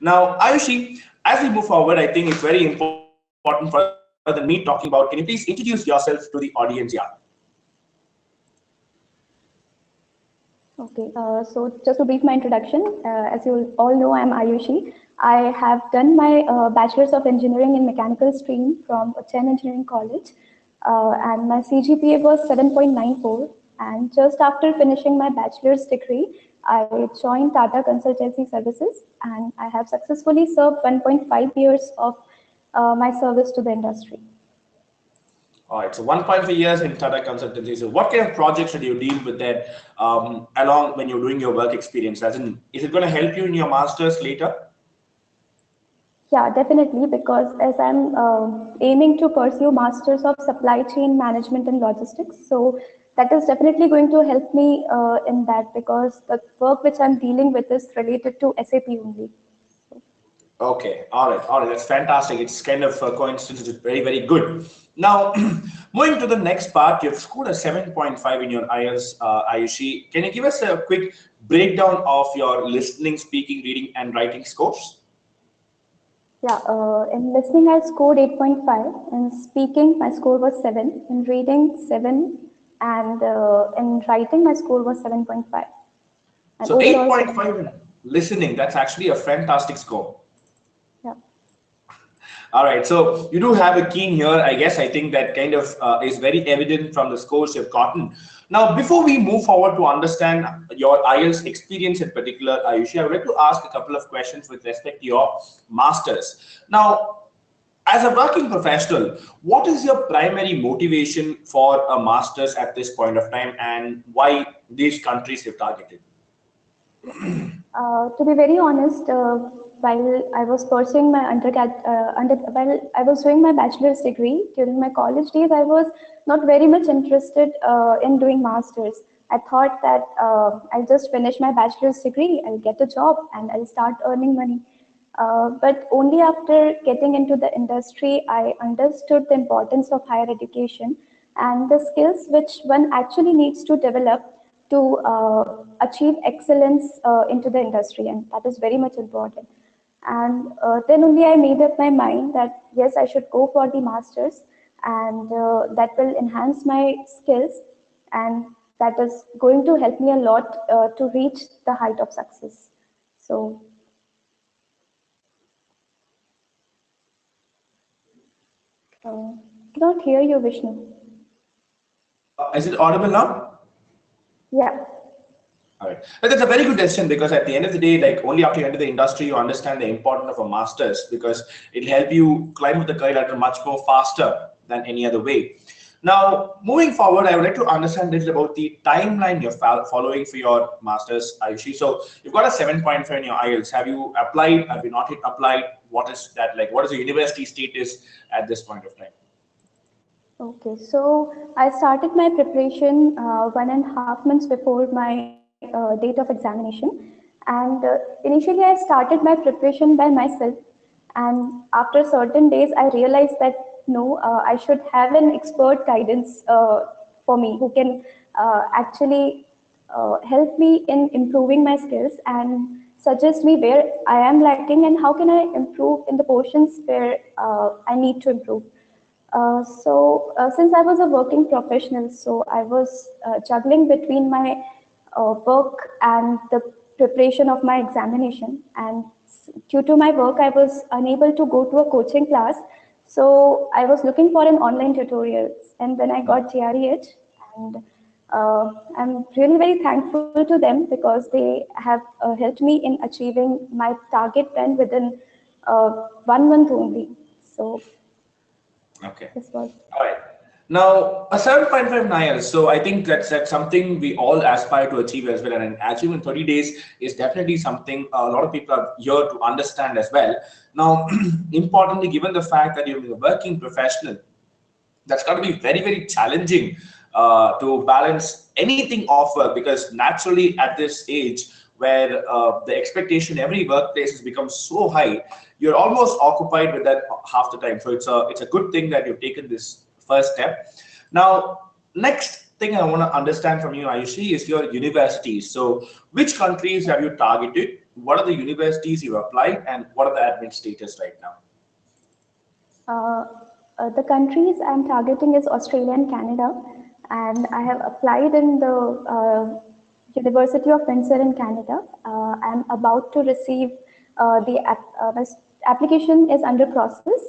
Now, Ayushi, as we move forward, I think it's very important for rather than me talking about, can you please introduce yourself to the audience here? Okay, so just to brief my introduction, as you all know, I'm Ayushi. I have done my Bachelor's of Engineering in Mechanical stream from Uchen Engineering College, and my CGPA was 7.94. And just after finishing my bachelor's degree, I joined Tata Consultancy Services, and I have successfully served 1.5 years of my service to the industry. All right, so 1.5 years in Tata Consultancy. So, what kind of projects did you deal with that along when you're doing your work experience? As in, is it going to help you in your master's later? Yeah, definitely, because as I'm aiming to pursue Masters of Supply Chain Management and Logistics, so that is definitely going to help me in that because the work which I'm dealing with is related to SAP only. Okay, all right, that's fantastic. It's kind of a coincidence. It's very, very good. Now, moving to the next part, you've scored a 7.5 in your IELTS, Ayushi. Can you give us a quick breakdown of your listening, speaking, reading, and writing scores? Yeah, in listening I scored 8.5, in speaking my score was 7, in reading 7, and in writing my score was 7.5, and So, overall 7. 8.5 in listening, that's actually a fantastic score. Yeah. All right, so you do have a keen here. I guess I think that kind of is very evident from the scores you've gotten. Now, before we move forward to understand your IELTS experience in particular, Ayushi, I would like to ask a couple of questions with respect to your masters. Now, as a working professional, what is your primary motivation for a master's at this point of time, and why these countries you've targeted? To be very honest, while I was pursuing my while I was doing my bachelor's degree during my college days, I was not very much interested in doing masters. I thought that I'll just finish my bachelor's degree, I'll get a job, and I'll start earning money. But only after getting into the industry, I understood the importance of higher education and the skills which one actually needs to develop to achieve excellence into the industry, and that is very much important. And then only I made up my mind that yes, I should go for the masters, and that will enhance my skills, and that is going to help me a lot to reach the height of success. So, cannot hear you, Vishnu. Is it audible now? Yeah. All right. But that's a very good decision because at the end of the day, like only after you enter the industry, you understand the importance of a master's because it'll help you climb up the career ladder much more faster than any other way. Now, moving forward, I would like to understand a little about the timeline you're following for your master's, Ayushi. So you've got a 7.5 in your IELTS. Have you applied? Have you not yet applied? What is that like? What is the university status at this point of time? Okay, so I started my preparation 1.5 months before my date of examination, and initially I started my preparation by myself, and after certain days I realized that no, I should have an expert guidance for me who can actually help me in improving my skills and suggest me where I am lacking and how can I improve in the portions where I need to improve. Since I was a working professional, so I was juggling between my work and the preparation of my examination. And due to my work, I was unable to go to a coaching class. So I was looking for an online tutorial. And then I got JREH, and I'm really very thankful to them because they have helped me in achieving my target pen within 1 month only. So Okay. this was. All right. Now, a 7.5 Nile. So I think that's something we all aspire to achieve as well. And achieving in 30 days is definitely something a lot of people are here to understand as well. Now, importantly, given the fact that you're a working professional, that's got to be very, very challenging to balance anything off work because naturally at this age where the expectation every workplace has become so high, you're almost occupied with that half the time. So it's a good thing that you've taken this first step. Now, next thing I want to understand from you, Ayushi, is your universities. So which countries have you targeted what are the universities you've applied, and what are the admit status right now? Uh, the countries I'm targeting is Australia and Canada, and I have applied in the University of Windsor in Canada. I'm about to receive my application is under process,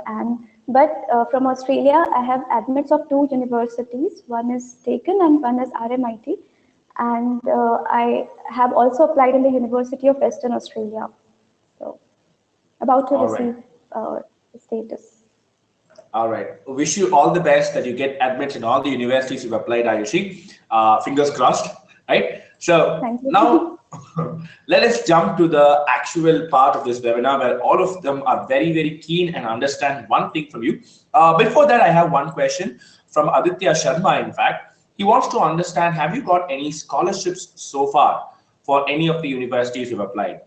and but from Australia I have admits of two universities. One is Taken and one is RMIT, and I have also applied in the University of Western Australia. So about to All right. receive status. All right. Wish you all the best that you get admits in all the universities you've applied, Ayushi. Fingers crossed, right? So Thank you. now let us jump to the actual part of this webinar where all of them are very, very keen and understand one thing from you. Before that, I have one question from Aditya Sharma, in fact. He wants to understand, have you got any scholarships so far for any of the universities you've applied?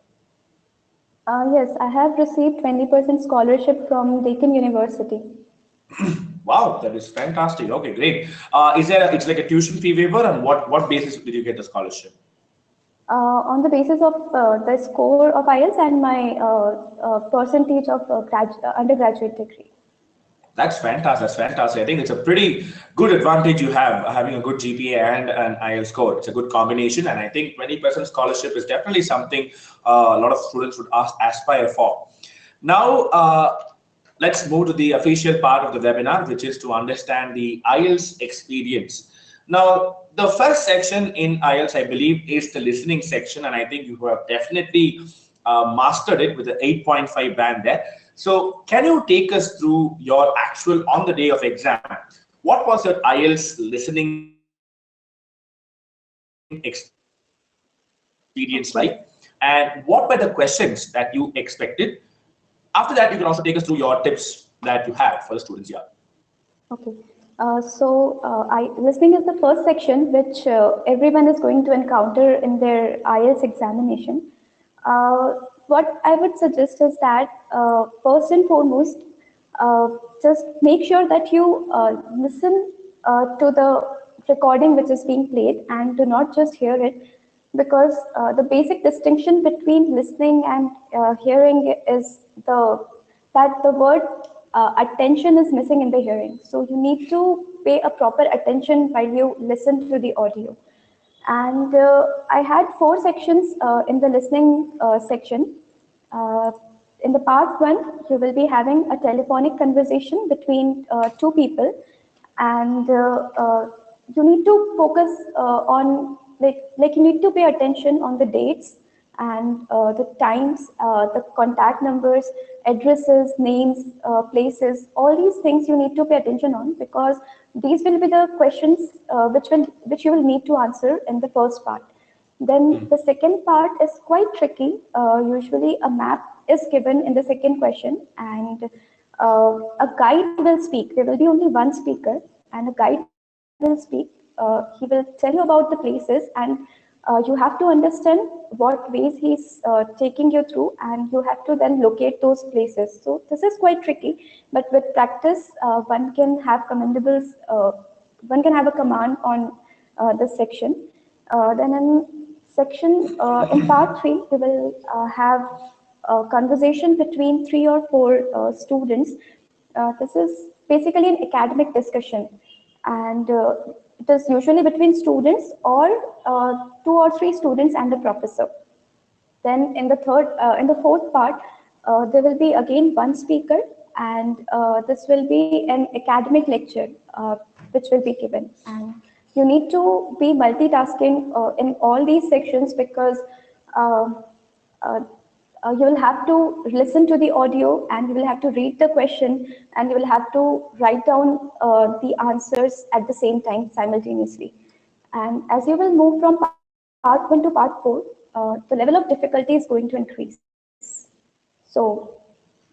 Yes, I have received 20% scholarship from Deakin University. Wow, that is fantastic. Okay, great. It's like a tuition fee waiver, and what basis did you get the scholarship? On the basis of the score of IELTS and my percentage of undergraduate degree. That's fantastic. That's fantastic. I think it's a pretty good advantage you have having a good GPA and an IELTS score. It's a good combination, and I think 20% scholarship is definitely something a lot of students would aspire for. Now, let's move to the official part of the webinar, which is to understand the IELTS experience. Now, the first section in IELTS, I believe, is the listening section, and I think you have definitely mastered it with the 8.5 band there. So can you take us through your actual on the day of exam? What was your IELTS listening experience like? And what were the questions that you expected? After that, you can also take us through your tips that you have for the students here. Okay. Listening is the first section which everyone is going to encounter in their IELTS examination. What I would suggest is that first and foremost, just make sure that you listen to the recording which is being played and do not just hear it, because the basic distinction between listening and hearing is that the word attention is missing in the hearing. So you need to pay a proper attention while you listen to the audio. And I had 4 sections in the listening section. In the part 1, you will be having a telephonic conversation between 2 people, and you need to focus on like you need to pay attention on the dates and the times, the contact numbers, addresses, names, places. All these things you need to pay attention on, because these will be the questions which you will need to answer in the first part. Then the second part is quite tricky. Usually a map is given in the second question, and a guide will speak. There will be only one speaker, and a guide will speak. He will tell you about the places, and you have to understand what ways he's taking you through, and you have to then locate those places. So this is quite tricky, but with practice, one can have one can have a command on this section. Then in part 3, we will have a conversation between 3 or 4 students. This is basically an academic discussion, and it is usually between students or 2 or 3 students and the professor. Then in the fourth part, there will be again one speaker, and this will be an academic lecture which will be given. And you need to be multitasking in all these sections, because uh, uh, you will have to listen to the audio, and you will have to read the question, and you will have to write down the answers at the same time simultaneously. And as you will move from part 1 to part 4, the level of difficulty is going to increase. So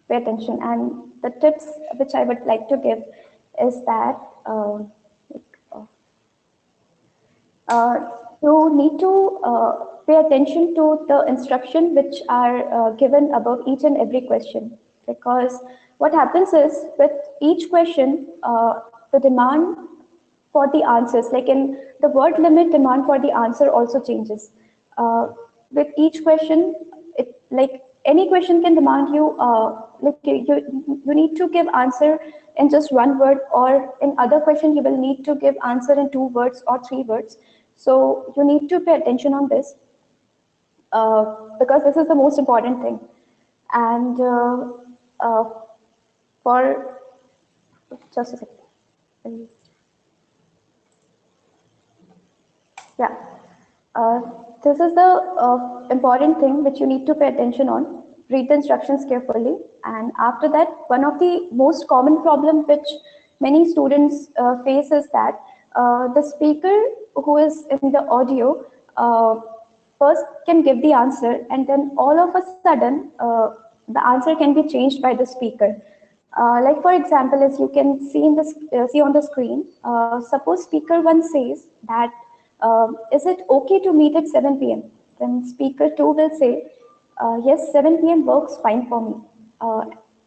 pay attention. And the tips which I would like to give is that you need to pay attention to the instruction which are given above each and every question, because what happens is with each question, the demand for the answers, like in the word limit, demand for the answer also changes. with each question, it like any question can demand you like you need to give answer in just one word, or in other question you will need to give answer in 2 words or 3 words. So you need to pay attention on this, because this is the most important thing. And uh, for just a second. Yeah. Uh, this is the important thing which you need to pay attention on. Read the instructions carefully. And after that, one of the most common problem which many students face is that the speaker who is in the audio first can give the answer, and then all of a sudden the answer can be changed by the speaker. Like for example, as you can see in this see on the screen, suppose speaker one says that is it okay to meet at 7 p.m. Then speaker two will say yes, 7 p.m. works fine for me.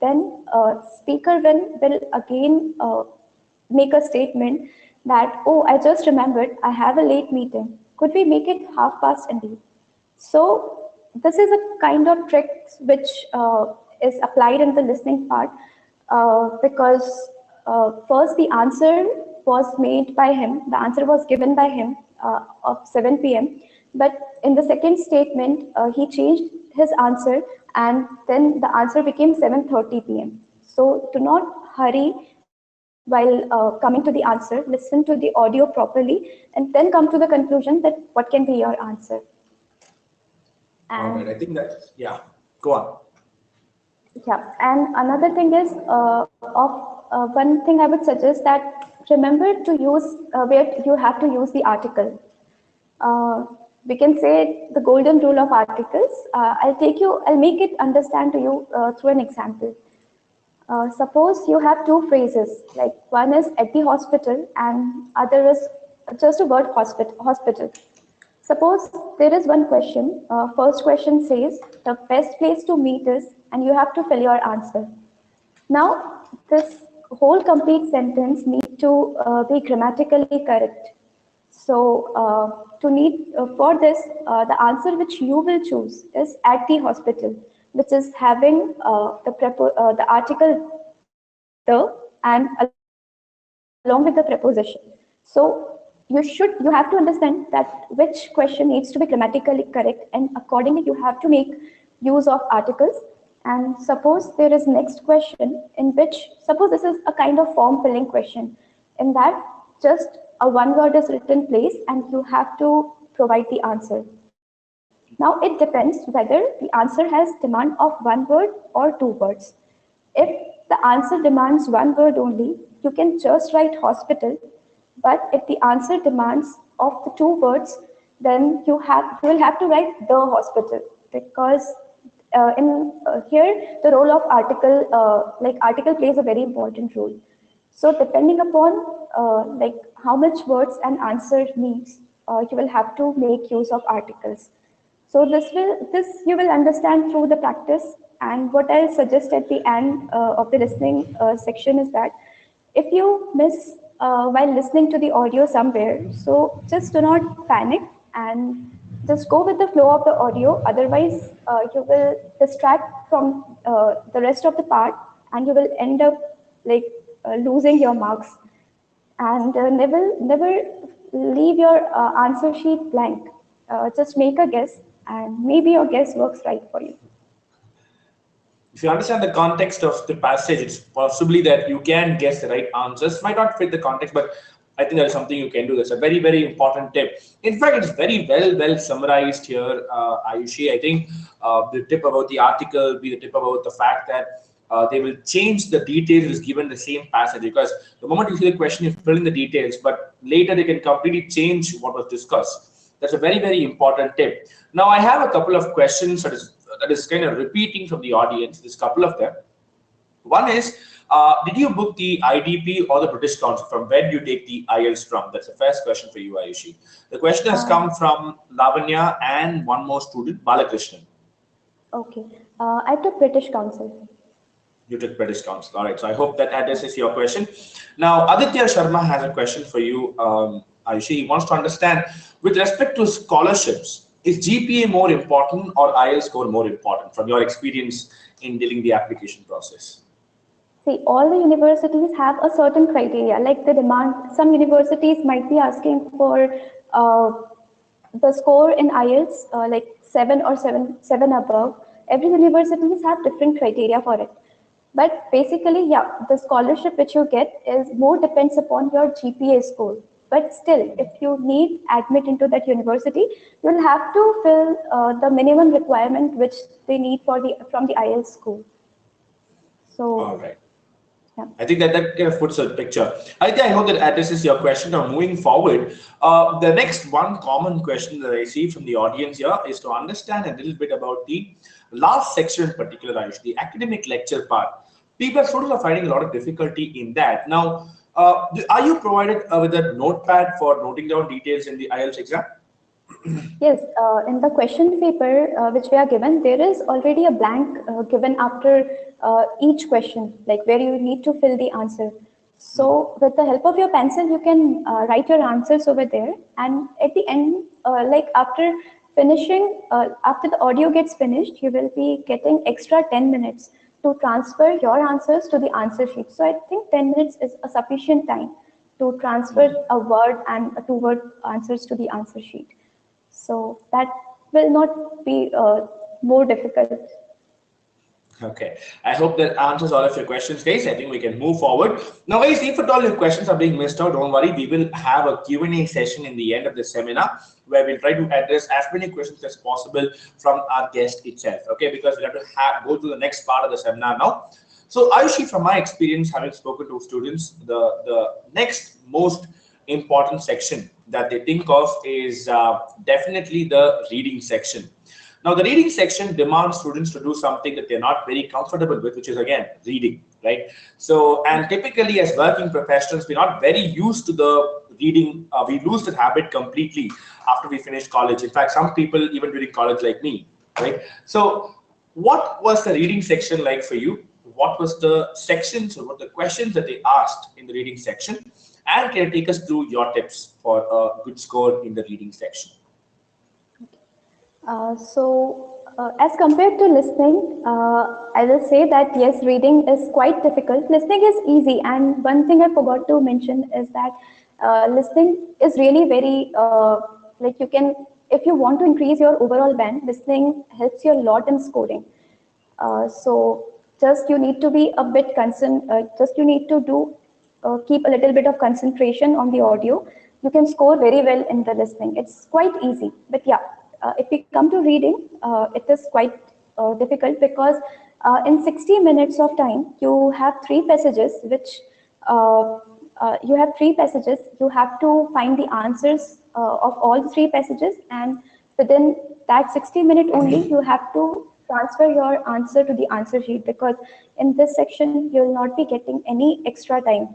Then speaker one will again make a statement that, oh, I just remembered I have a late meeting. Could we make it 1/2 past indeed? So this is a kind of trick which is applied in the listening part, because first the answer was made by him, the answer was given by him of 7 p.m. But in the second statement, he changed his answer, and then the answer became 7:30 p.m. So do not hurry while coming to the answer. Listen to the audio properly, and then come to the conclusion that what can be your answer. All right, And I think that, yeah, go on. yeah, and another thing is one thing I would suggest that remember to use where you have to use the article. Uh, we can say the golden rule of articles. I'll make it understand to you through an example. Suppose you have two phrases, like one is at the hospital and other is just a word hospital. Suppose there is one question. First question says the best place to meet is, and you have to fill your answer. Now, this whole complete sentence need to be grammatically correct. So, for this, the answer which you will choose is at the hospital, which is having the article the and along with the preposition. So you have to understand that which question needs to be grammatically correct, and accordingly you have to make use of articles. And suppose there is next question in which, suppose this is a kind of form filling question, in that just a one word is written place and you have to provide the answer. Now it depends whether the answer has demand of one word or 2 words. If the answer demands one word only, you can just write hospital. But if the answer demands of the 2 words, then you will have to write the hospital, because in here the role of article, like article plays a very important role. So depending upon like how much words an answer needs, you will have to make use of articles. So this you will understand through the practice. And what I'll suggest at the end of the listening section is that if you miss while listening to the audio somewhere, so just do not panic and just go with the flow of the audio. Otherwise, you will distract from the rest of the part, and you will end up like losing your marks. And never leave your answer sheet blank. Just make a guess, and maybe your guess works right for you. If you understand the context of the passage, it's possibly that you can guess the right answers. Might not fit the context, but I think that is something you can do. That's a very, very important tip. In fact, it's very well summarized here, Ayushi. I think the tip about the article, be the tip about the fact that they will change the details given the same passage, because the moment you see the question, you fill in the details, but later they can completely change what was discussed. That's a very, very important tip. Now, I have a couple of questions that is kind of repeating from the audience. There's a couple of them. One is, did you book the IDP or the British Council? From where do you take the IELTS from? That's the first question for you, Ayushi. The question has come from Lavanya and one more student, Balakrishnan. Okay, I took British Council. You took British Council. All right. So I hope that addresses your question. Now, Aditya Sharma has a question for you, Ayushi. He wants to understand, with respect to scholarships, Is GPA more important or IELTS score more important from your experience in dealing the application process? See, all the universities have a certain criteria, like the demand. Some universities might be asking for uh, the score in IELTS, like 7 above. Every universities have different criteria for it. But basically, yeah, the scholarship which you get is more depends upon your GPA score. But still, if you need admit into that university, you'll have to fill the minimum requirement which they need for the from the IELTS school. All So, right. yeah. I think that kind of puts a picture. I hope that addresses your question. Now, moving forward, the next one common question that I see from the audience here is to understand a little bit about the last section in particular, Ayush, the academic lecture part. People, students are finding a lot of difficulty in that. Now, are you provided with a notepad for noting down details in the IELTS exam? Yes, in the question paper which we are given, there is already a blank given after each question, like where you need to fill the answer. So, with the help of your pencil, you can write your answers over there. And at the end, like after finishing, after the audio gets finished, you will be getting extra 10 minutes to transfer your answers to the answer sheet. So, I think 10 minutes is a sufficient time to transfer a word and a two-word answers to the answer sheet. So that will not be more difficult. Okay, I hope that answers all of your questions, guys. I think we can move forward. Now, guys, if at all your questions are being missed out, don't worry. We will have a Q&A session in the end of the seminar where we'll try to address as many questions as possible from our guest itself. Okay, because we have to go to the next part of the seminar now. So, Ayushi, from my experience, having spoken to students, the next most important section that they think of is definitely the reading section. Now, the reading section demands students to do something that they're not very comfortable with, which is again reading, right? So, and typically as working professionals, we're not very used to the reading. We lose that habit completely after we finish college. In fact, some people even during college, like me, right? So, what was the reading section like for you? What was the sections or what the questions that they asked in the reading section? And can you take us through your tips for a good score in the reading section? As compared to listening, I will say that yes, reading is quite difficult. Listening is easy, and one thing I forgot to mention is that listening is really very like you can, if you want to increase your overall band, listening helps you a lot in scoring. So just you need to be a bit concerned. Just you need to do keep a little bit of concentration on the audio. You can score very well in the listening. It's quite easy. But yeah, if we come to reading, it is quite difficult because in 60 minutes of time you have three passages you have three passages. You have to find the answers of all the three passages, and within that 60-minute only, you have to transfer your answer to the answer sheet because in this section, you will not be getting any extra time.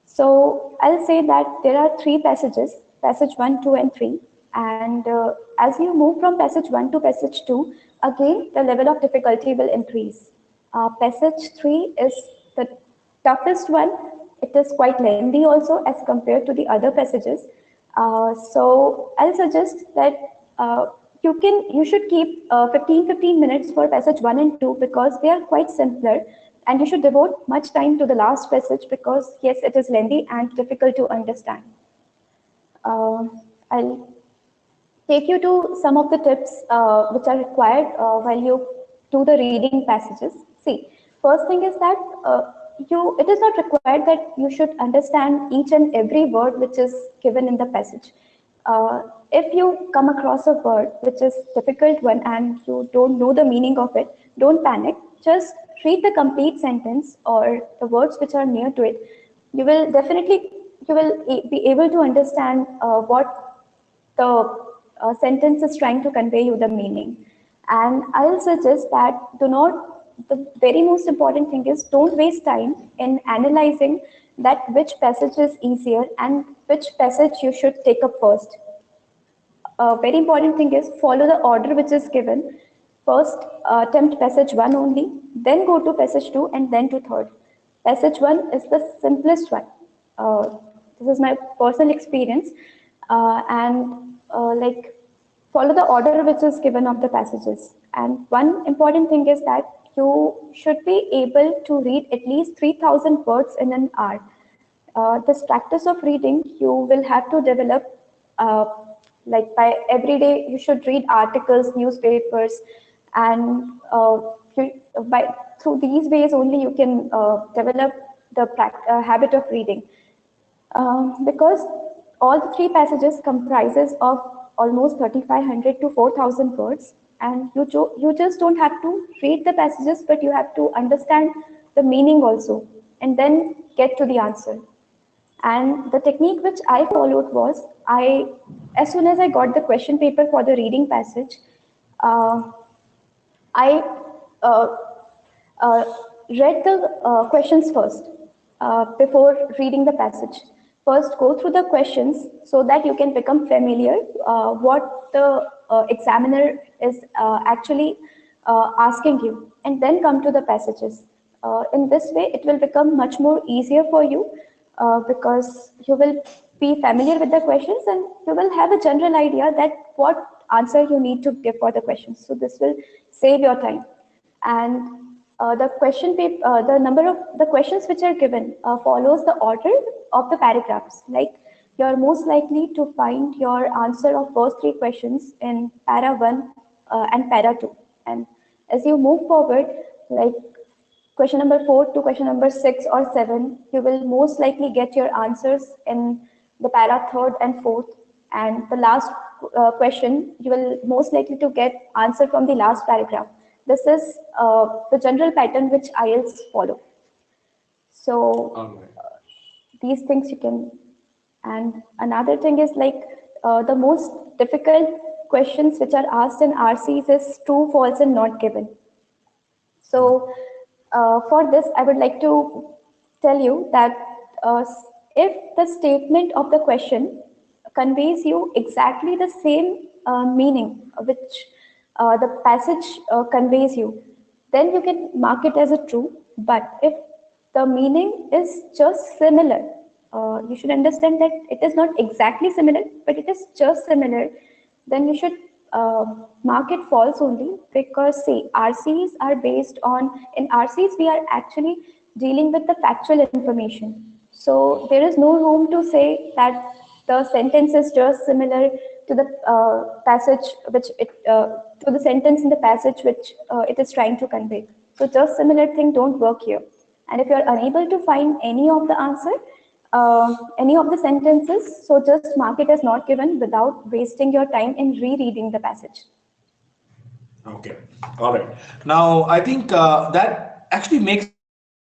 So I'll say that there are three passages, passage 1, 2, and 3. And as you move from passage 1 to passage 2, again, the level of difficulty will increase. Passage 3 is the toughest one. It is quite lengthy also as compared to the other passages. So I'll suggest that you should keep 15 minutes for passage 1 and 2 because they are quite simpler, and you should devote much time to the last passage because yes, it is lengthy and difficult to understand. I'll take you to some of the tips which are required while you do the reading passages. See, first thing is that it is not required that you should understand each and every word which is given in the passage. If you come across a word which is difficult one and you don't know the meaning of it, don't panic. Just read the complete sentence or the words which are near to it. You will definitely be able to understand what the sentence is trying to convey you the meaning. And I'll suggest that the very most important thing is don't waste time in analyzing that which passage is easier and which passage you should take up first. A very important thing is follow the order which is given. First, attempt passage 1 only, then go to passage 2, and then to third. Passage 1 is the simplest one. Uh, this is my personal experience. And like follow the order which is given of the passages. And one important thing is that you should be able to read at least 3,000 words in an hour. This practice of reading, you will have to develop, uh, like by every day, you should read articles, newspapers, and by through these ways only you can develop the habit of reading. Because all the three passages comprises of almost 3,500 to 4,000 words, and you just don't have to read the passages, but you have to understand the meaning also, and then get to the answer. And the technique which I followed was, as soon as I got the question paper for the reading passage, uh, I uh, uh, read the questions first before reading the passage. First, go through the questions so that you can become familiar what the examiner is actually asking you, and then come to the passages. In this way, it will become much more easier for you because you will be familiar with the questions and you will have a general idea that what answer you need to give for the questions. So this will save your time. And the question paper, the number of the questions which are given follows the order of the paragraphs. Like, you're most likely to find your answer of first three questions in para 1 and para 2. And as you move forward, like question number 4 to question number 6 or 7, you will most likely get your answers in the para third and fourth. And the last question, you will most likely to get answer from the last paragraph. This is the general pattern which IELTS follow. So these things you can. And another thing is like the most difficult questions which are asked in RCs is true, false, and not given. So for this, I would like to tell you that if the statement of the question conveys you exactly the same meaning which the passage conveys you, then you can mark it as a true. But if the meaning is just similar, you should understand that it is not exactly similar, but it is just similar, then you should mark it false only, because see, RCs are based on, in RCs we are actually dealing with the factual information. So there is no room to say that the sentence is just similar to the passage which to the sentence in the passage which it is trying to convey. So just similar thing don't work here. And if you are unable to find any of the answer, any of the sentences, so just mark it as not given without wasting your time in rereading the passage. Okay. All right. Now, I think that actually makes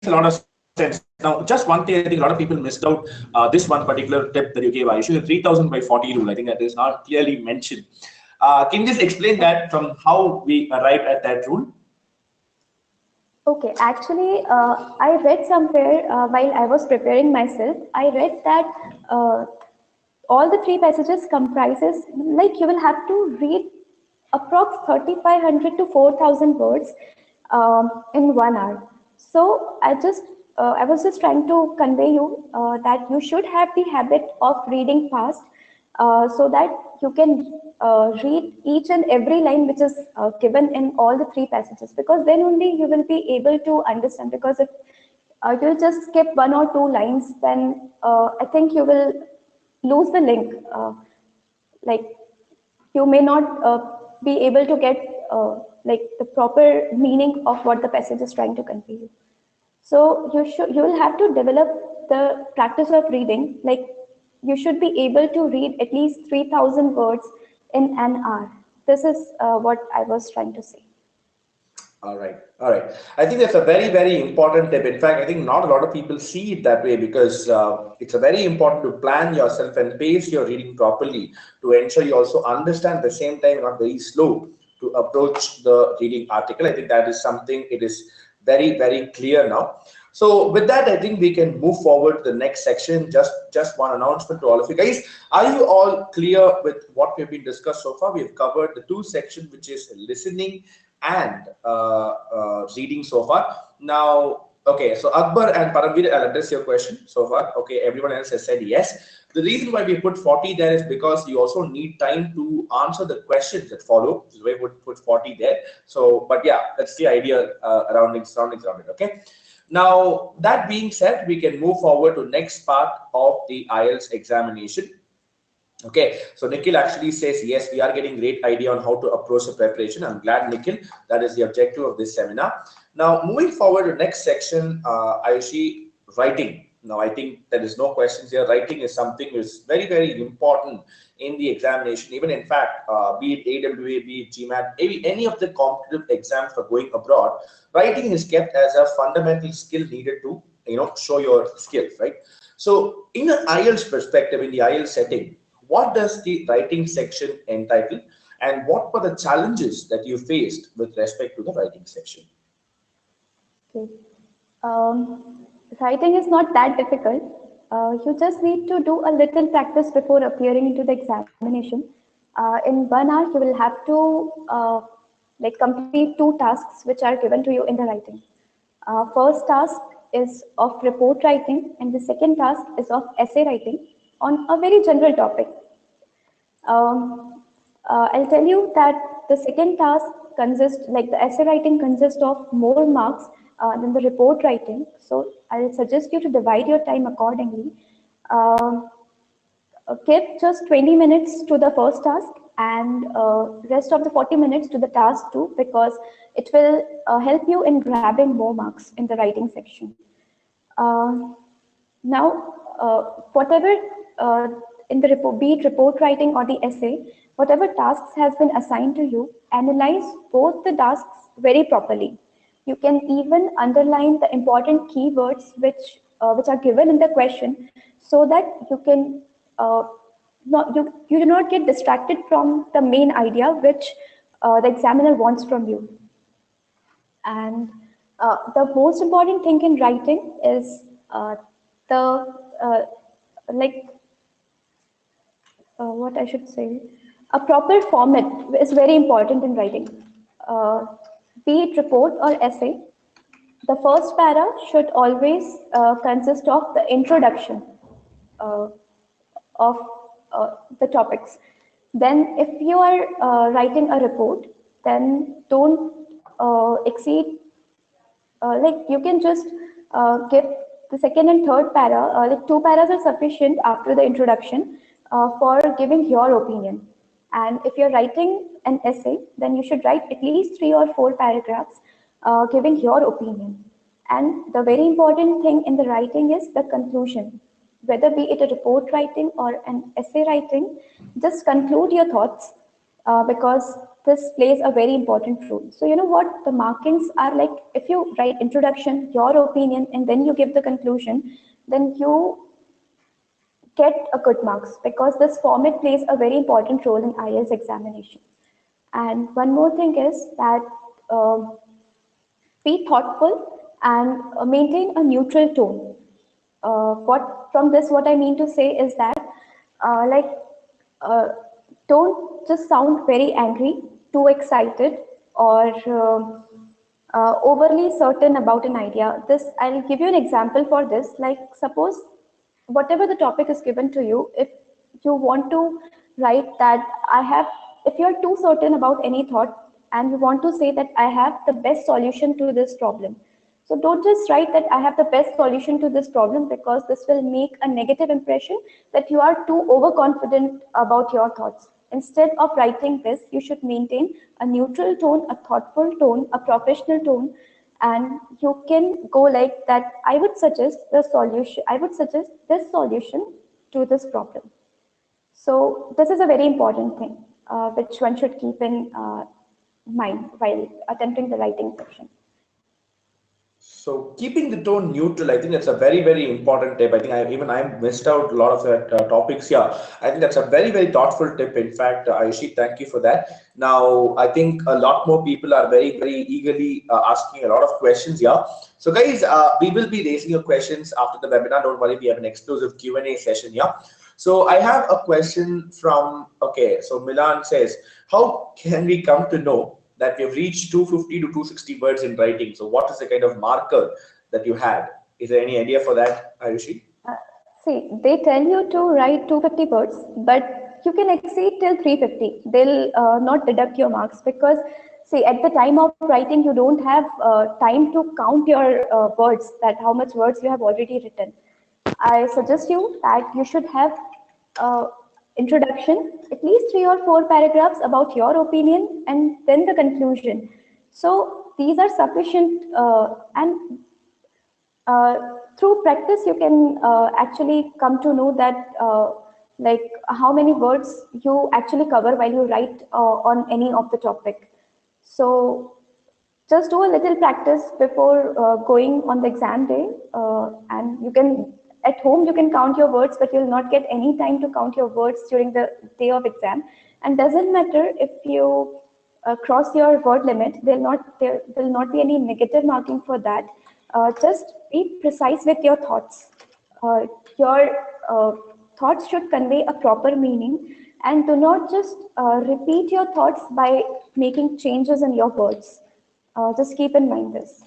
a lot of sense. Now, just one thing, I think a lot of people missed out this one particular tip that you gave, Ayush, the 3,000 by 40 rule. I think that is not clearly mentioned. Can you just explain that from how we arrived at that rule? Okay, actually, I read somewhere while I was preparing myself, I read that all the three passages comprises, like you will have to read approx 3,500 to 4,000 words in 1 hour. So I was just trying to convey you that you should have the habit of reading fast, so that you can read each and every line which is given in all the three passages, because then only you will be able to understand. Because if you'll just skip one or two lines, then I think you will lose the link. Like, you may not be able to get like the proper meaning of what the passage is trying to convey you. So you will have to develop the practice of reading. Like, you should be able to read at least 3,000 words in an hour. This is what I was trying to say. All right. All right. I think that's a very, very important tip. In fact, I think not a lot of people see it that way, because it's a very important to plan yourself and pace your reading properly to ensure you also understand at the same time, not very slow to approach the reading article. I think that is something, it is very, very clear now. So with that, I think we can move forward to the next section. Just one announcement to all of you guys. Are you all clear with what we've been discussed so far? We've covered the two sections, which is listening and reading so far. Now, Okay, so Akbar and Paramveer, I'll address your question so far. Okay, everyone else has said yes. The reason why we put 40 there is because you also need time to answer the questions that follow. So we would put 40 there. So, but yeah, that's the idea surroundings around it. Okay. Now, that being said, we can move forward to next part of the IELTS examination. Okay, so Nikhil actually says, yes, we are getting great idea on how to approach the preparation. I'm glad, Nikhil, that is the objective of this seminar. Now, moving forward to next section, Ayushi, writing. Now, I think there is no questions here. Writing is something which is very, very important in the examination. Even in fact, be it AWA, be it GMAT, any of the competitive exams for going abroad, writing is kept as a fundamental skill needed to, show your skills, right? So, in an IELTS perspective, in the IELTS setting, what does the writing section entitle, and what were the challenges that you faced with respect to the writing section? Okay. Writing is not that difficult. You just need to do a little practice before appearing into the examination. In 1 hour, you will have to complete 2 tasks which are given to you in the writing. First task is of report writing, and the second task is of essay writing on a very general topic. I'll tell you that the second task consists, like the essay writing consists of more marks than the report writing. So I'll suggest you to divide your time accordingly. Give just 20 minutes to the first task and rest of the 40 minutes to the task 2, because it will help you in grabbing more marks in the writing section. Now, whatever in the report, be it report writing or the essay, whatever tasks has been assigned to you, analyze both the tasks very properly. You can even underline the important keywords which are given in the question, so that you can you do not get distracted from the main idea which the examiner wants from you. And the most important thing in writing is the like what I should say, a proper format is very important in writing. Be it report or essay, the first para should always consist of the introduction uh, of the topics. Then, if you are writing a report, then don't exceed, you can just give the second and third para, like 2 paras are sufficient after the introduction for giving your opinion. And if you're writing an essay, then you should write at least 3 or 4 paragraphs giving your opinion. And the very important thing in the writing is the conclusion. Whether be it a report writing or an essay writing, just conclude your thoughts because this plays a very important role. So you know what the markings are like. If you write introduction, your opinion, and then you give the conclusion, then you get a good marks, because this format plays a very important role in IELTS examination. And one more thing is that be thoughtful and maintain a neutral tone. What I mean to say is that uh, don't just sound very angry, too excited, or overly certain about an idea. I'll give you an example for this. Like, suppose whatever the topic is given to you, if you want to write that if you're too certain about any thought and you want to say that I have the best solution to this problem. So don't just write that I have the best solution to this problem, because this will make a negative impression that you are too overconfident about your thoughts. Instead of writing this, you should maintain a neutral tone, a thoughtful tone, a professional tone, and you can go like that. I would suggest this solution to this problem. So this is a very important thing which one should keep in mind while attempting the writing section. So keeping the tone neutral, I think that's a very, very important tip. I think I missed out a lot of that topics here. I think that's a very, very thoughtful tip. In fact, Ayushi, thank you for that. Now, I think a lot more people are very, very eagerly asking a lot of questions here. So guys, we will be raising your questions after the webinar. Don't worry, we have an exclusive Q&A session here. So I have a question from, okay, so Milan says, how can we come to know that we have reached 250 to 260 words in writing? So what is the kind of marker that you had. Is there any idea for that, Ayushi? Uh, See, they tell you to write 250 words, but you can exceed till 350. They'll not deduct your marks because, see, at the time of writing, you don't have time to count your words, that how much words you have already written. I suggest you that you should have introduction, at least 3 or 4 paragraphs about your opinion, and then the conclusion. So these are sufficient, and through practice you can actually come to know that like how many words you actually cover while you write on any of the topic. So just do a little practice before going on the exam day, and you can, at home you can count your words, but you'll not get any time to count your words during the day of exam. And doesn't matter if you cross your word limit, there will not be any negative marking for that. Just be precise with your thoughts. Your thoughts should convey a proper meaning, and do not just repeat your thoughts by making changes in your words. Just keep in mind this.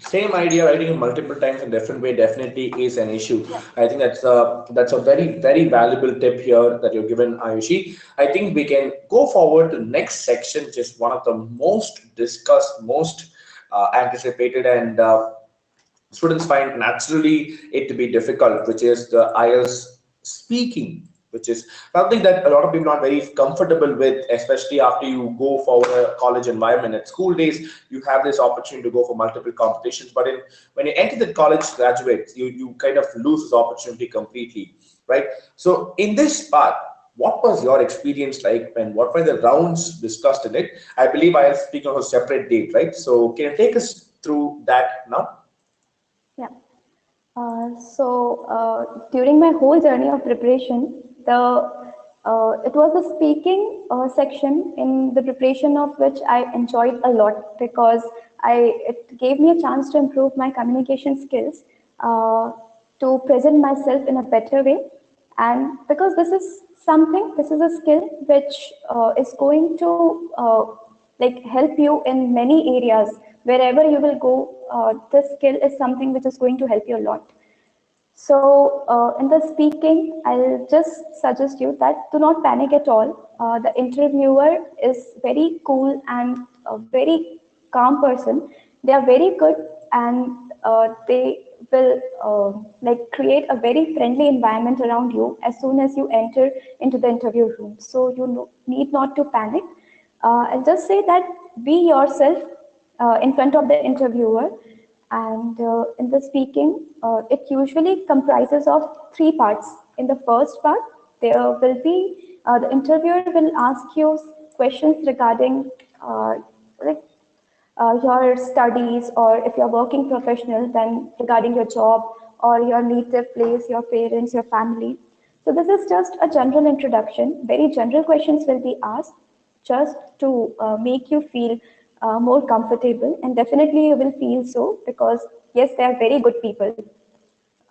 Same idea, writing it multiple times in different way definitely is an issue. Yeah. I think that's a very valuable tip here that you've given, Ayushi. I think we can go forward to next section, just one of the most discussed, most anticipated, and students find naturally it to be difficult, which is the IELTS speaking, which is something that a lot of people are not very comfortable with, especially after you go for a college environment. At school days, you have this opportunity to go for multiple competitions, but when you enter the college graduates, you kind of lose this opportunity completely, right? So in this part, what was your experience like, and what were the rounds discussed in it? I believe I will speak on a separate date, right? So can you take us through that now? Yeah. During my whole journey of preparation, it was the speaking section in the preparation of which I enjoyed a lot, because it gave me a chance to improve my communication skills, uh, to present myself in a better way, and because this is a skill which is going to like help you in many areas. Wherever you will go, this skill is something which is going to help you a lot. So, in the speaking, I'll just suggest you that do not panic at all. The interviewer is very cool and a very calm person. They are very good, and they will like create a very friendly environment around you as soon as you enter into the interview room. So you need not to panic. I'll just say that be yourself in front of the interviewer. And in the speaking, it usually comprises of 3 parts. In the first part, there will be the interviewer will ask you questions regarding like your studies, or if you're working professional, then regarding your job or your native place, your parents, your family. So this is just a general introduction. Very general questions will be asked just to make you feel more comfortable, and definitely you will feel so, because yes, they are very good people,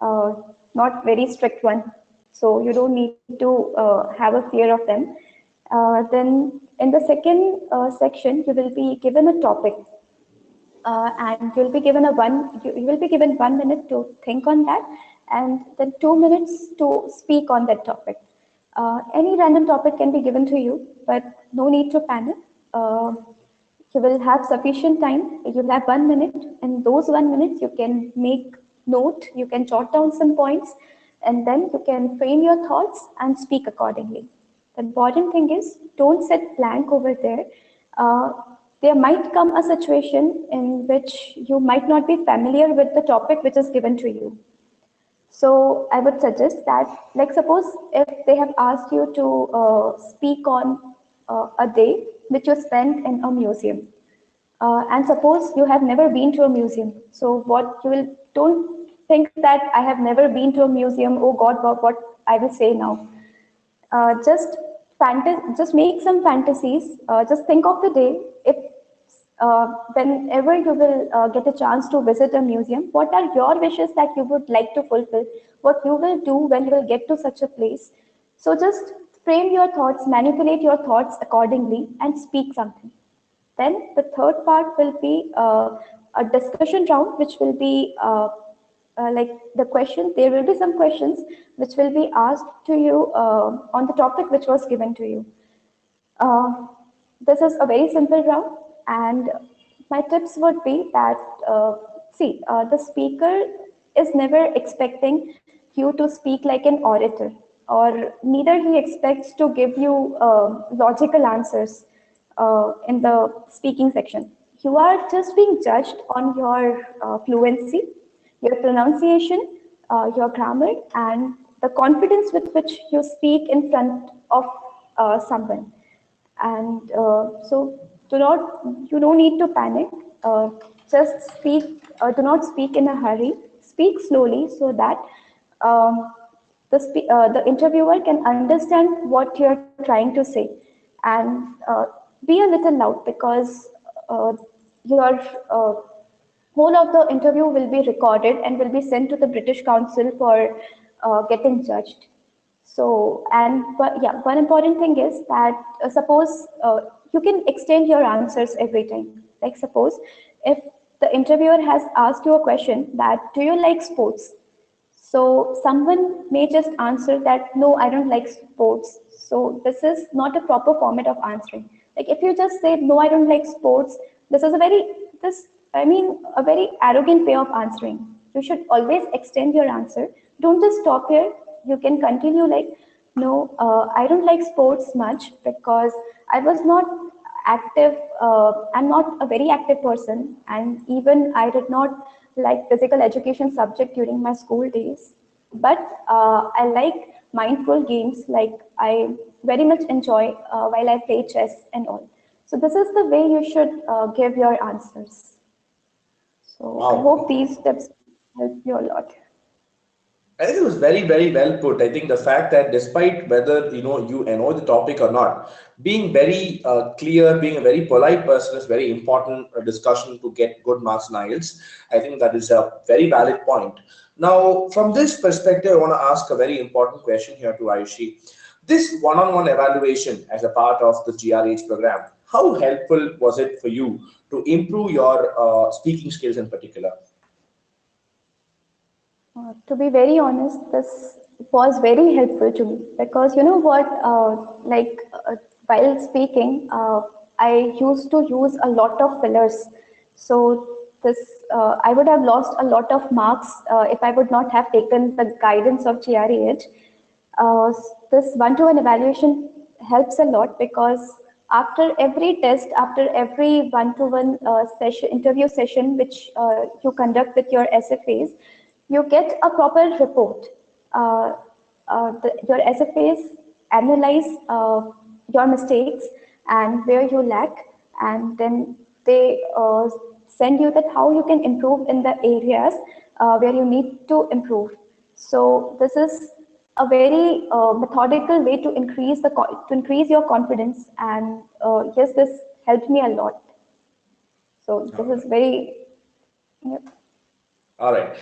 uh, not very strict one. So you don't need to have a fear of them. Then in the second section, you will be given a topic, and you will be given 1 minute to think on that, and then 2 minutes to speak on that topic. Any random topic can be given to you, but no need to panic. Uh, you will have sufficient time. You'll have 1 minute, and those 1 minutes you can make note. You can jot down some points, and then you can frame your thoughts and speak accordingly. The important thing is don't sit blank over there. Uh, there might come a situation in which you might not be familiar with the topic which is given to you. So I would suggest that, like, suppose if they have asked you to speak on a day which you spent in a museum, and suppose you have never been to a museum. So what you will, don't think that I have never been to a museum. Oh God, what I will say now. Just make some fantasies. Just think of the day. If whenever you will get a chance to visit a museum, what are your wishes that you would like to fulfill? What you will do when you will get to such a place? So just frame your thoughts, manipulate your thoughts accordingly, and speak something. Then the third part will be a discussion round, which will be like the question. There will be some questions which will be asked to you on the topic which was given to you. Uh, this is a very simple round, and my tips would be that the speaker is never expecting you to speak like an orator, or neither he expects to give you logical answers in the speaking section. You are just being judged on your fluency, your pronunciation, your grammar, and the confidence with which you speak in front of someone. And so do not, you don't need to panic. Just speak, do not speak in a hurry. Speak slowly so that the interviewer can understand what you're trying to say. And be a little loud, because your whole of the interview will be recorded and will be sent to the British Council for getting judged. So, yeah, one important thing is that suppose you can extend your answers every time. Like, suppose if the interviewer has asked you a question that, do you like sports? So someone may just answer that, no, I don't like sports. So this is not a proper format of answering. Like, if you just say, no, I don't like sports, this is a very arrogant way of answering. You should always extend your answer. Don't just stop here. You can continue like, no, I don't like sports much because I was not active. I'm not a very active person, and even I did not like physical education subject during my school days. But I like mindful games. Like, I very much enjoy while I play chess and all. So this is the way you should give your answers. So I hope Wow. these tips help you a lot. I think it was very, very well put. I think the fact that despite whether you know the topic or not, being very clear, being a very polite person is very important discussion to get good marks in IELTS. I think that is a very valid point. Now, from this perspective, I want to ask a very important question here to Ayushi. This one-on-one evaluation as a part of the GRH program, how helpful was it for you to improve your speaking skills in particular? To be very honest, this was very helpful to me, because you know what, while speaking, I used to use a lot of fillers. So this, I would have lost a lot of marks if I would not have taken the guidance of GREH. This one-to-one evaluation helps a lot, because after every test, after every one-to-one session, interview session, which you conduct with your SFAs, you get a proper report. Your SFAs analyze your mistakes and where you lack, and then they send you that how you can improve in the areas where you need to improve. So this is a very methodical way to increase your confidence, and yes, this helped me a lot. So this All is right. very, yep. All right.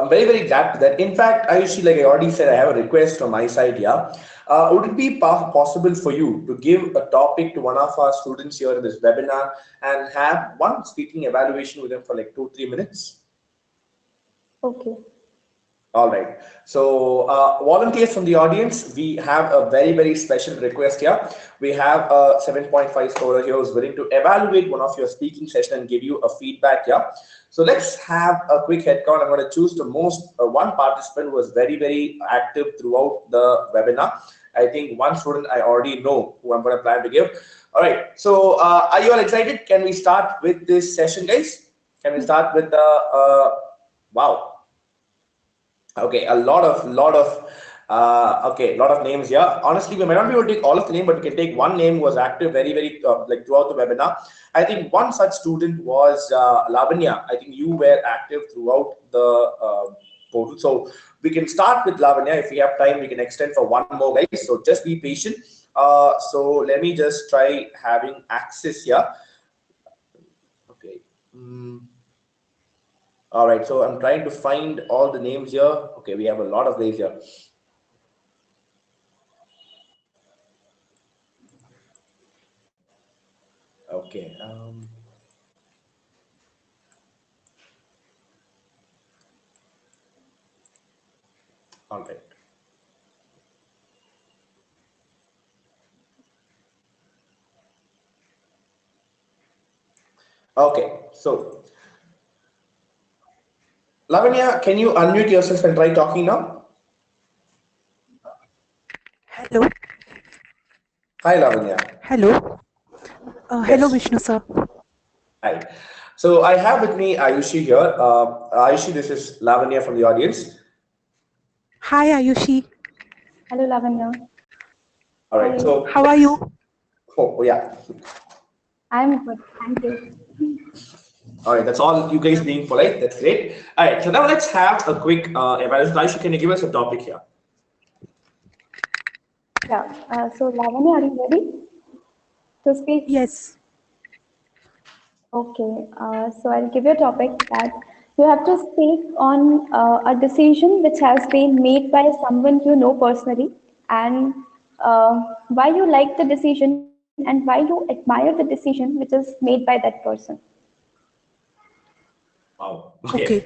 Very, very glad to that. In fact, Ayushi, like I already said, I have a request from my side here. Would it be possible for you to give a topic to one of our students here in this webinar and have one speaking evaluation with them for like 2, 3 minutes? Okay. All right. So, volunteers from the audience, we have a very, very special request here. We have a 7.5 scorer here who's willing to evaluate one of your speaking session and give you a feedback here. So let's have a quick head count. I'm going to choose the most one participant who was very, very active throughout the webinar. I think one student I already know who I'm going to plan to give. All right. So, are you all excited? Can we start with this session, guys? Can we start with the wow? Okay, a lot of names here. Honestly, we may not be able to take all of the name, but we can take one name who was active very, very like throughout the webinar. I think one such student was Lavanya. I think you were active throughout the portal. So we can start with Lavanya. If we have time, we can extend for one more, guys. So just be patient. So let me just try having access here. Okay. All right, so I'm trying to find all the names here. Okay, we have a lot of names here. Okay. All right. Okay, so Lavanya, can you unmute yourself and try talking now? Hello. Hi, Lavanya. Hello. Hello, Yes. Vishnu sir. Hi. So I have with me Ayushi here. Ayushi, this is Lavanya from the audience. Hi, Ayushi. Hello, Lavanya. All right. Hi. So, How are you? oh yeah. I'm good. Thank you. All right. That's all. You guys being polite. That's great. All right. So now let's have a quick evaluation. Ayushi, can you give us a topic here? Yeah. So, Lavanya, are you ready to speak? Yes. Okay. So, I'll give you a topic that you have to speak on a decision which has been made by someone you know personally, and why you like the decision and why you admire the decision which is made by that person. Wow. Okay. Okay.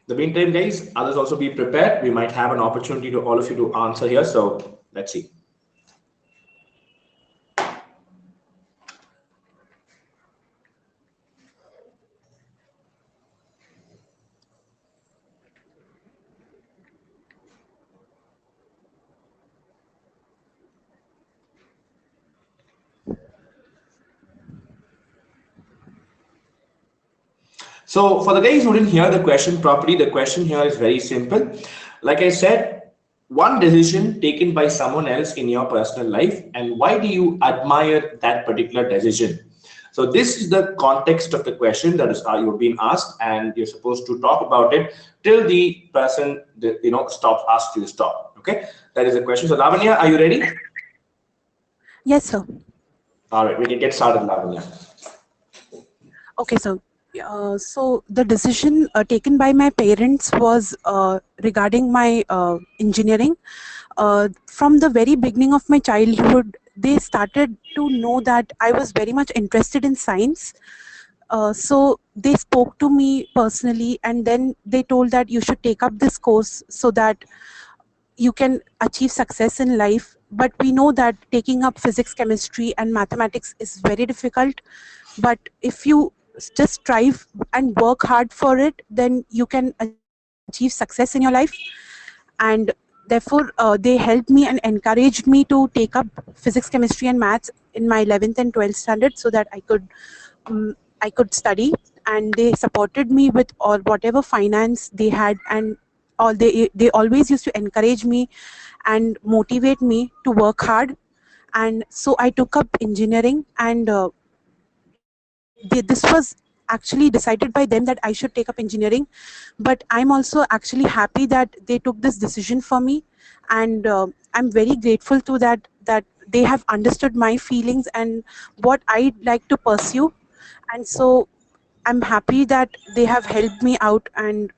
The meantime, guys, others also be prepared. We might have an opportunity to all of you to answer here. So let's see. So for the guys who didn't hear the question properly, the question here is very simple. Like I said, one decision taken by someone else in your personal life, and why do you admire that particular decision? So this is the context of the question that is you're being asked, and you're supposed to talk about it till the person stops asks you to stop. Okay, that is the question. So Lavanya, are you ready? Yes, sir. All right, we can get started, Lavanya. Okay, so so the decision taken by my parents was regarding my engineering. From the very beginning of my childhood, they started to know that I was very much interested in science. So they spoke to me personally, and then they told that you should take up this course so that you can achieve success in life. But we know that taking up physics, chemistry, and mathematics is very difficult. But if you just strive and work hard for it, then you can achieve success in your life. And therefore, they helped me and encouraged me to take up physics, chemistry, and maths in my 11th and 12th standard so that I could study. And they supported me with all whatever finance they had, and all they always used to encourage me and motivate me to work hard. And so I took up engineering, and this was actually decided by them that I should take up engineering. But I'm also actually happy that they took this decision for me, and I'm very grateful to that they have understood my feelings and what I'd like to pursue. And so I'm happy that they have helped me out and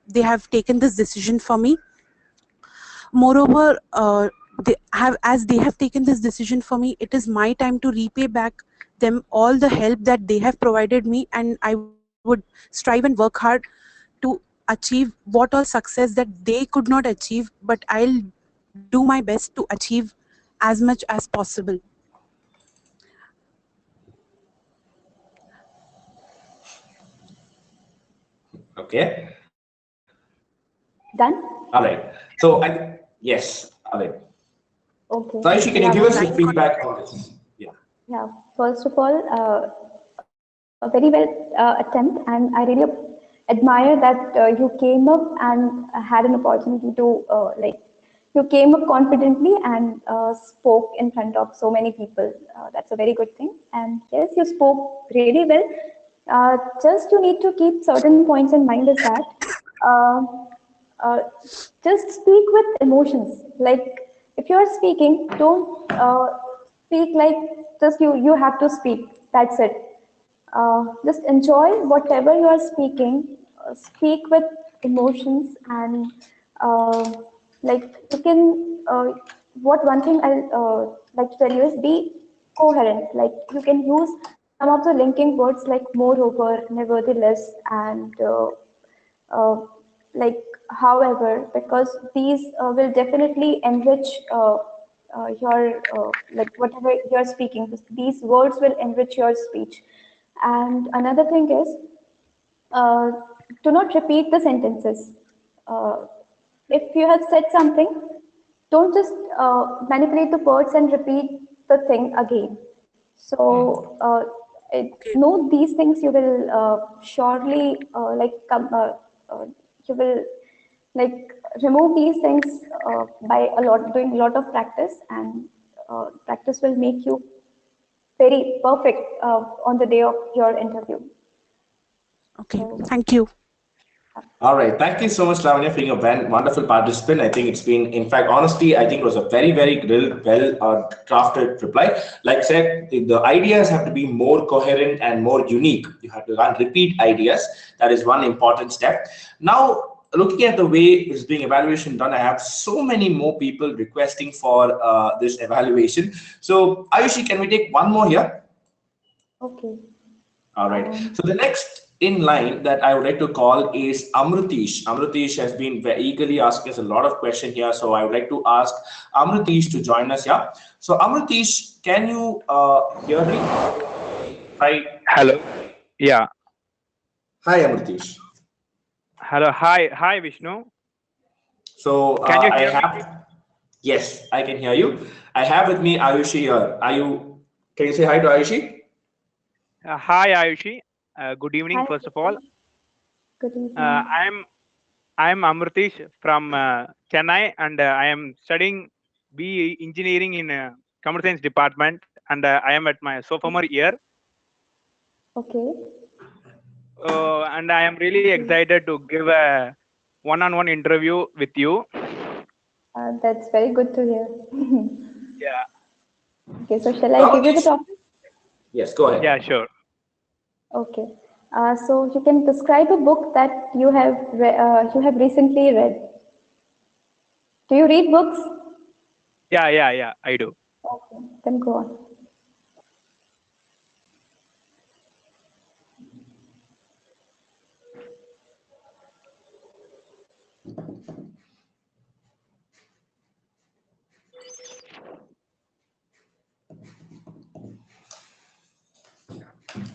they have taken this decision for me. Moreover, as they have taken this decision for me, it is my time to repay back them all the help that they have provided me, and I would strive and work hard to achieve what all success that they could not achieve, but I'll do my best to achieve as much as possible. Okay. Done? All right. So yes. All right. Okay. So Aishi, can you give us Lavanya. your feedback on this? Yeah. Yeah. First of all, a very well attempt, and I really admire that you came up and had an opportunity to you came up confidently and spoke in front of so many people. That's a very good thing. And yes, you spoke really well. Just you need to keep certain points in mind is that uh, uh, just speak with emotions. Like if you are speaking, don't speak like just you have to speak. That's it. Just enjoy whatever you are speaking. Speak with emotions and like you can. What one thing I like to tell you is be coherent. Like you can use some of the linking words like moreover, nevertheless, and uh, like however, because these will definitely enrich your like whatever you're speaking. These words will enrich your speech. And another thing is uh, do not repeat the sentences. Uh, if you have said something, don't just manipulate the words and repeat the thing again. So, Okay. know these things you will surely you will like remove these things by doing a lot of practice, and practice will make you very perfect on the day of your interview. Okay. So, Thank you. All right. Thank you so much, Lavanya, for being a wonderful participant. I think it's been, in fact, honestly, I think it was a very, very well crafted reply. Like I said, the ideas have to be more coherent and more unique. You have to repeat ideas. That is one important step. Now, looking at the way it's being evaluation done, I have so many more people requesting for this evaluation. So, Ayushi, can we take one more here? okay. All right. Um, So the next in line that I would like to call is Amrutish. Amrutish has been very eagerly asking us a lot of questions here. So I would like to ask Amrutish to join us here. So Amrutish, can you hear me? Hi. Hello. Yeah. Hi, Amrutish. Hello. Hi. Hi, Vishnu. So Can you I hear me? have, yes, I can hear you. I have with me Ayushi here. Can you say hi to Ayushi? Hi, Ayushi. Good evening, Hi, first of all. good Uh, evening. I'm I'm Amritish from Chennai, and I am studying BE Engineering in Computer Science Department, and I am at my sophomore year. Okay, And I am really excited to give a one-on-one interview with you. that's very good to hear. Yeah. Okay, so shall I give you the Amrutish. topic? Yes, go ahead. Yeah. Sure. Okay, so you can describe a book that you have recently read. Do you read books? Yeah. Yeah. Yeah. I do. Okay, then go on.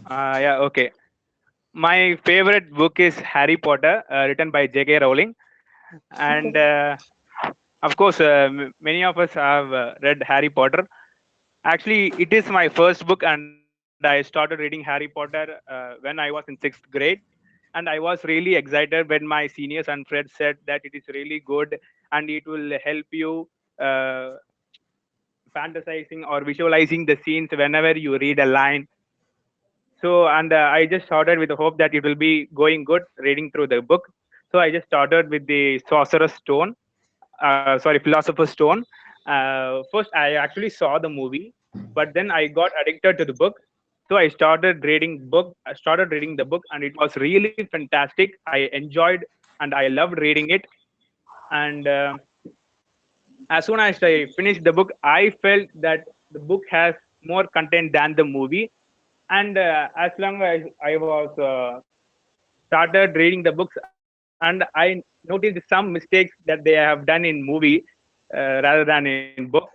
Yeah. Okay. My favorite book is Harry Potter, written by J.K. Rowling, and Okay, of course, many of us have read Harry Potter. Actually, it is my first book, and I started reading Harry Potter when I was in sixth grade. And I was really excited when my seniors and friends said that it is really good and it will help you uh, fantasizing or visualizing the scenes whenever you read a line. So, and I just started with the hope that it will be going good reading through the book. So I just started with the Sorcerer's Stone, sorry, Philosopher's Stone. First, I actually saw the movie, but then I got addicted to the book. So I started reading book. I started reading the book, and it was really fantastic. I enjoyed and I loved reading it. And as soon as I finished the book, I felt that the book has more content than the movie. And as long as I was started reading the books, and I noticed some mistakes that they have done in movie rather than in book.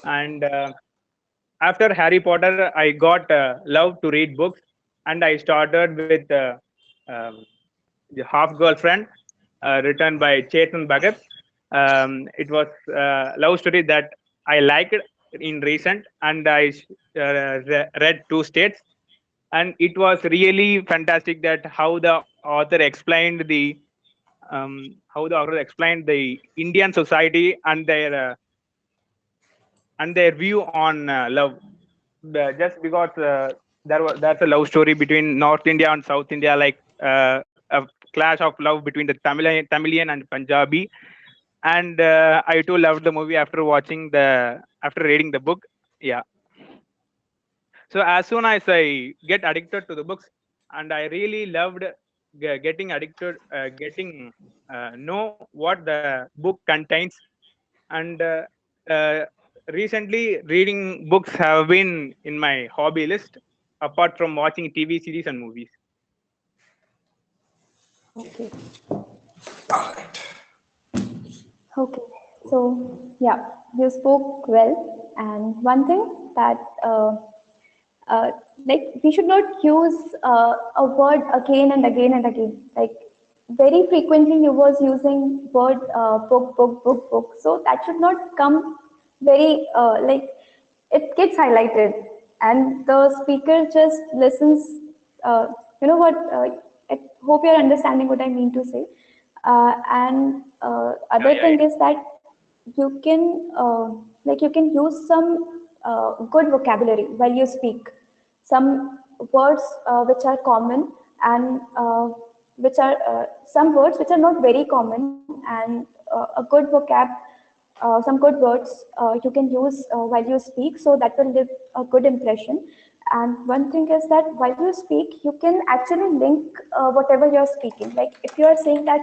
And after Harry Potter, I got love to read books, and I started with um, the Half Girlfriend, written by Chetan Bhagat. It was a love story that I liked in recent, and I read Two States, and it was really fantastic that how the author explained the Indian society and their view on love. Just because there's a love story between North India and South India, like a clash of love between the Tamilian and Punjabi. And I too loved the movie after reading the book. Yeah. So as soon as I get addicted to the books, and I really loved getting addicted, getting know what the book contains, and uh, recently reading books have been in my hobby list, apart from watching TV series and movies. Okay. All right. Okay, so yeah, you spoke well. And one thing that like we should not use a word again and again and again. Like very frequently, you was using word book. So that should not come very like it gets highlighted, and the speaker just listens. You know what? I hope you're understanding what I mean to say. And Yeah, other yeah, thing is that you can like you can use some good vocabulary while you speak, some words which are common, and which are some words which are not very common, and a good vocab, some good words you can use while you speak, so that will leave a good impression. And one thing is that while you speak, you can actually link whatever you're speaking. Like if you are saying that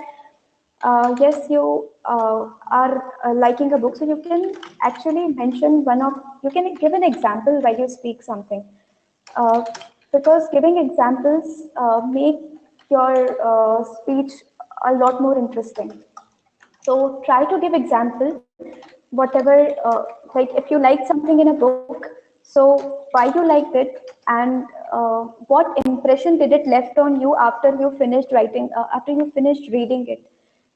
yes, you are liking a book, so you can actually mention one of, you can give an example while you speak something. Uh, because giving examples make your speech a lot more interesting. So try to give example, whatever, like if you like something in a book, so why you liked it, and what impression did it left on you after you finished writing, after you finished reading it.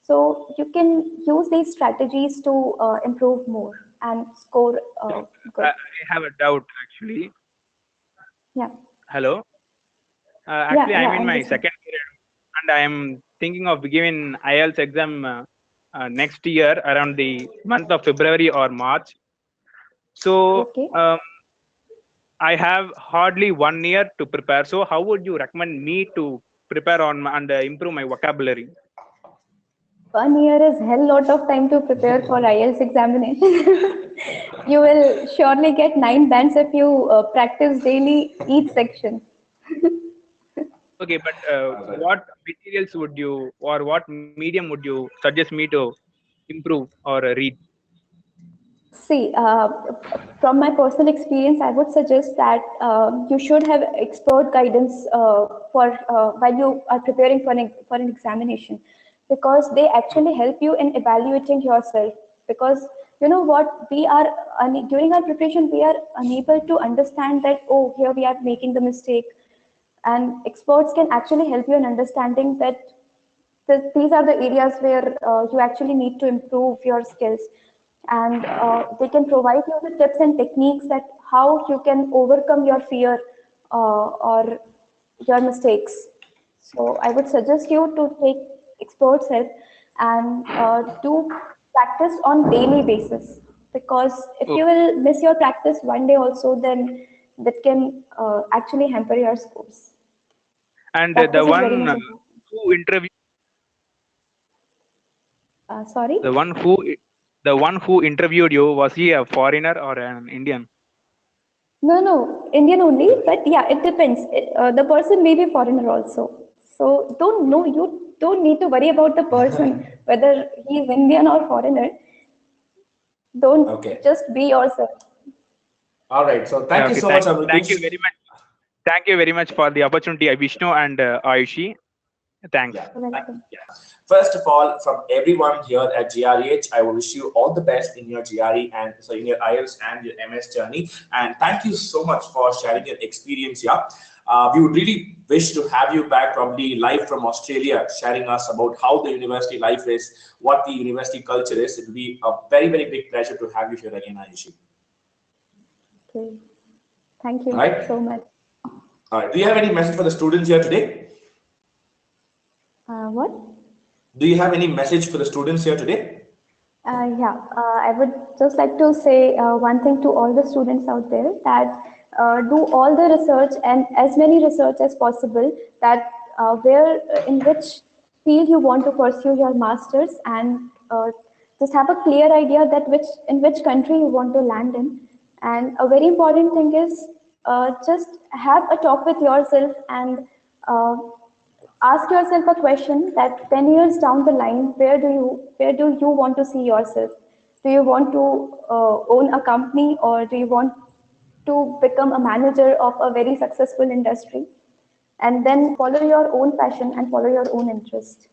So you can use these strategies to improve more and score I good. have a doubt actually. Yeah, Hello. yeah, Actually, yeah, I'm I in my understand. second year and I am thinking of giving IELTS exam next year around the month of February or March. So Okay. I have hardly 1 year to prepare. So how would you recommend me to prepare on and improve my vocabulary? 1 year is hell lot of time to prepare for IELTS examination. You will surely get 9 bands if you practice daily each section. Okay, but All right. what materials would you or what medium would you suggest me to improve or read? See, from my personal experience, I would suggest that you should have expert guidance for while you are preparing for an examination, because they actually help you in evaluating yourself. Because you know what, we are during our preparation, we are unable to understand that, oh, here we are making the mistake, and experts can actually help you in understanding that these are the areas where you actually need to improve your skills, and they can provide you the tips and techniques that how you can overcome your fear or your mistakes. So I would suggest you to take experts help and do practice on daily basis, because if Oh, you will miss your practice one day also, then that can actually hamper your scores. and Practice is very much important. who interview Sorry. the one who the one who interviewed you, was he a foreigner or an Indian? No, no, Indian only, but yeah, it depends. The person may be foreigner also. So don't know, you don't need to worry about the person, whether he is Indian or foreigner. Don't Okay. just be yourself. All right. So Yeah, thank you okay, so much, thank you Amritesh. very much. Thank you very much for the opportunity, Vishnu and Ayushi. Thanks. Yeah. Welcome. Yeah. First of all, from everyone here at GREH, I will wish you all the best in your GRE and so in your IELTS and your MS journey. And thank you so much for sharing your experience here. We would really wish to have you back, probably live from Australia, sharing us about how the university life is, what the university culture is. It will be a very, very big pleasure to have you here again, Ayushi. Okay. Thank All you right. so much. All right. Do you have any message for the students here today? What? Do you have any message for the students here today? Yeah, I would just like to say one thing to all the students out there, that do all the research and as many research as possible, that where in which field you want to pursue your masters, and just have a clear idea that which in which country you want to land in. And a very important thing is just have a talk with yourself, and uh, ask yourself a question that 10 years down the line, where do you want to see yourself? Do you want to own a company, or do you want to become a manager of a very successful industry? And then follow your own passion and follow your own interest.